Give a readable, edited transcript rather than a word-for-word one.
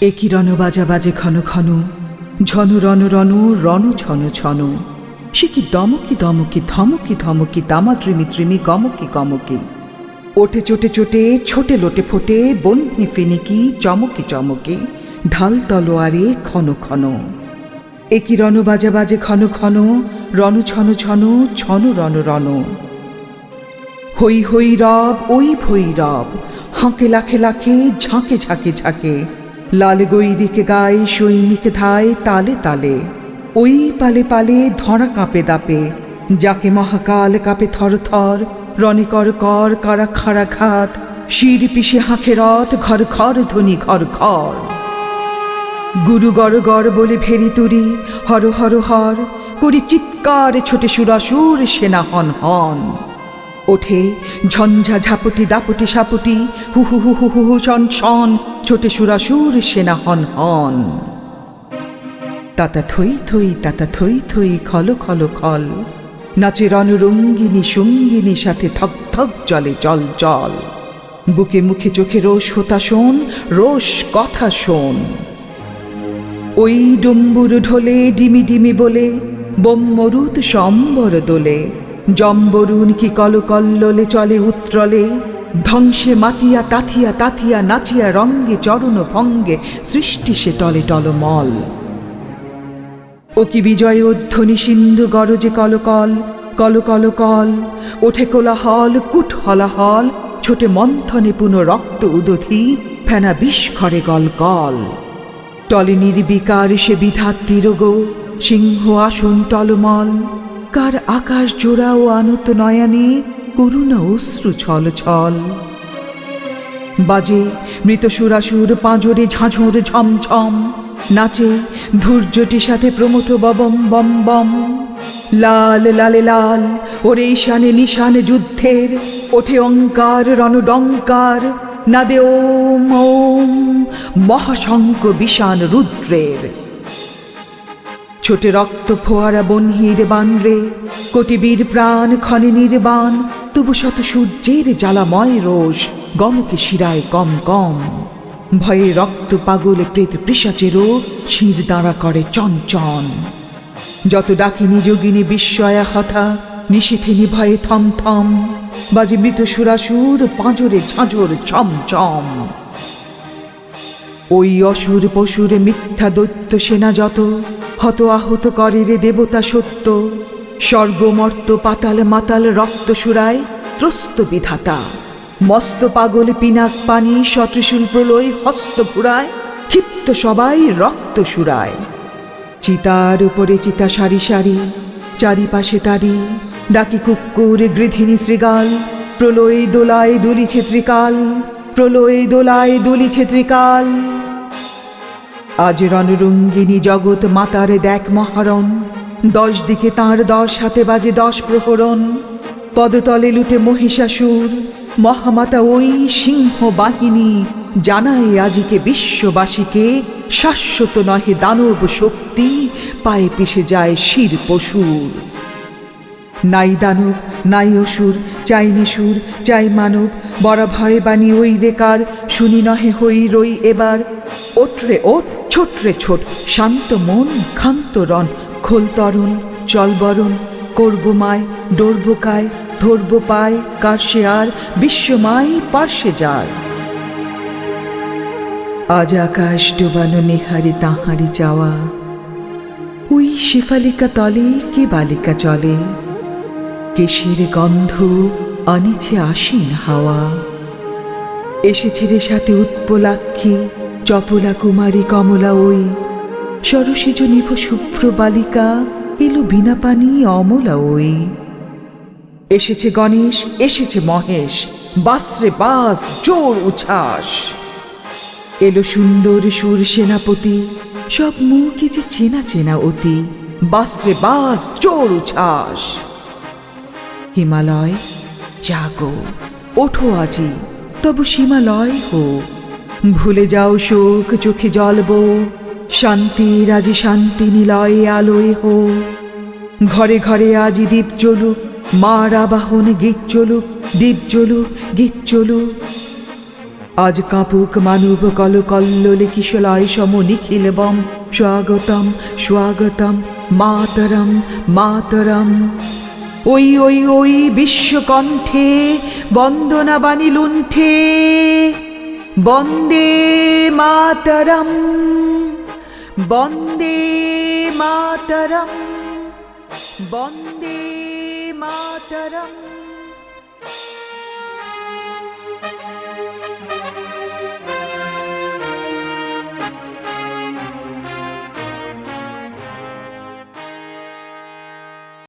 একই রণ বাজা বাজে ঘন ঘন, ঝন রণ রণ রণ ছন ছন। সে কি দমকি দমকি ধমকি ধমকি দামা ত্রিমি ত্রিমি গমকি গমকি। ওঠে চোটে চোটে ছোটে লোটে ফোটে বন্যি ফিনিকি চমকি চমকি। ঢাল তলোয়ারে ক্ষণ ক্ষণ। একই রণ বাজা বাজে ঘন ঘন, রণ ছন ছন ছন রণ রণ। হই হই রব ওই ভৈ রব, হাঁকে লাখে লাখে ঝাঁকে ঝাঁকে ঝাঁকে। লাল গৈরিকে গায়ে সৈনিক ধায় তালে তালে। ওই পালে পালে ধরা কাঁপে দাপে, যাকে মহাকাল কাঁপে থর থর। রণে কর কর কারা খাড়া ঘাত, শির পিষে হাঁকে রথ ঘর ঘর ধ্বনি ঘর ঘর। গুরু গড় গড় বলে ভেরি তুরি, হর হর হর করি চিৎকার ছোটে সুরাসুর সেনা হন হন। ওঠে ঝঞ্ঝা ঝাপটি দাপটি সাপটি, হু হু হু হু হু হু শন শন ছোটে সুরাসুর সেনা হন হন। তাতা থই থই তাতা থই থই খল খল খল, নাচে রণরঙ্গিনী সঙ্গিনী সাথে থক থক জলে জল জল। বুকে মুখে চোখে রোষ হোতা শোন, রোষ কথা শোন। ওই ডম্বুর ঢোলে ডিমি ডিমি বলে, বোম্মরুত সম্বর দোলে। জম্বরুণ কি কলকল্লোলে চলে উত্রলে, ধ্বংসে মাতিয়া তাথিয়া তাথিয়া নাচিয়া রঙ্গে চরণ ভঙ্গে সৃষ্টি সে টলে টলমল। ও কি বিজয় অধ্বনি সিন্ধু গরজে কলকল, কল কল কল। ওঠে কোলাহল কুট হলাহল, ছোটে মন্থনে পুন রক্ত উদধি, ফেনা বিস্ফরে গল গল। টলে নির্বিকার সে বিধাত্রীর গো, সিংহ আসন টলমল। কার আকাশ জোড়া ও আনত নয়নে, করুণা অশ্রু ছল ছল। বাজে মৃত সুরাসুর পাঁজরে ঝাঁঝর ঝমঝম, নাচে ধৈর্যটি সাথে প্রমথ ববম বম বম। লাল লালে লাল ওরে ঈশানে নিশানে যুদ্ধের, ওঠে অঙ্কার রণডঙ্কার, নাদে ওম ওম মহাশঙ্খ বিষান রুদ্রের। ছোটে রক্ত ফোয়ারা বনহির বানরে, কোটি বীর প্রাণ ক্ষণে নির্বাণ। তবু শত সূর্যের জ্বালাময় রোষ, গমকে শিরায় কম কম। ভয়ে রক্ত পাগলে প্রেত পিশাচেরও শির দাঁড়া করে চঞ্চন। যত ডাকিনী যোগিনী বিস্ময়া হথা, নিশীথিনী ভয়ে থম থম। বাজে মৃত সুরাসুর পাঁজরে ঝাঁঝর ছমছম। ওই অসুর পশুর মিথ্যা দৈত্য সেনা যত, হত আহত করে রে দেবতা সত্য। স্বর্গমর্ত পাতাল মাতাল রক্ত সুরায় ত্রস্ত বিধাতা। মস্ত পাগল পিনাক পানি সত্রিশূল প্রলয় হস্ত ঘুরায়, ক্ষিপ্ত সবাই রক্ত সুরায়। চিতার উপরে চিতা সারি সারি, চারিপাশে তারি ডাকি কুক্কুর গৃধিনী শৃগাল। প্রলয় দোলায় দুলিছে ত্রিকাল, প্রলয় দোলায় দুলিছে ত্রিকাল। আজ রণরঙ্গিনী জগৎ মাতারে দেখ মহারণ, 10 দিকে তাঁর 10 হাতে বাজে 10 প্রহরণ। পদতলে লুটে মহিষাসুর, মহামাতা ওই সিংহ বাহিনী। জানায় আজিকে বিশ্ববাসীকে, শাশ্বত নহে দানব শক্তি, পায়ে পিষে যায় শির পশুর। নাই দানব নাই অসুর, চাই নিসুর চাই মানব, বড় ভয় বাণী ওই রেকার। শুনি নহে হই রই এবার, ওঠরে ওঠ ছোটরে ছোট। শান্ত মন ক্ষান্ত রণ, খোল তরণ চল বরণ। করব মায় ডরব কায়, ধরব পায় কার সে আর, বিশ্বমায় পার্শ্বে যার। আজ আকাশ ডুবানো নেহারি তাহারি চাওয়া, ওই শেফালিকা তলে কে বালিকা চলে। কেশের গন্ধ আনিছে আশিন হাওয়া, এসেছে রে সাথে উৎপলাক্ষী চপলা কুমারী কমলা ওই। সরসিজ নিভ শুভ্র বালিকা, এলো বিনা পানি অমলা ওই। এসেছে গণেশ এসেছে মহেশ, বাসরে বাস জোর উচ্ছ্বাস। এলো সুন্দর সুর সেনাপতি, সব মুখে যে চেনা চেনা অতি। বাসরে বাস জোর উচ্ছ্বাস। হিমালয় জাগো ওঠো আজি, তবু সীমালয় হো। ভুলে যাও শোক চোখে জ্বলব, শান্তির আজি শান্তি নিলয়ে আলোয় হো। ঘরে ঘরে আজি দীপ জ্বলুক, মার আবাহন গীত চলুক। দীপ জ্বলুক গীত চলুক। আজ কাঁপুক মানব কল কল্লোলে কিশলয় সম নিখিল বম স্বাগতম স্বাগতম মাতরম মাতরম। ওই ওই ওই বিশ্বকণ্ঠে বন্দনা বাণী লুণ্ঠে বন্দে মাতরম বন্দে মাতরম বন্দে মাতরম।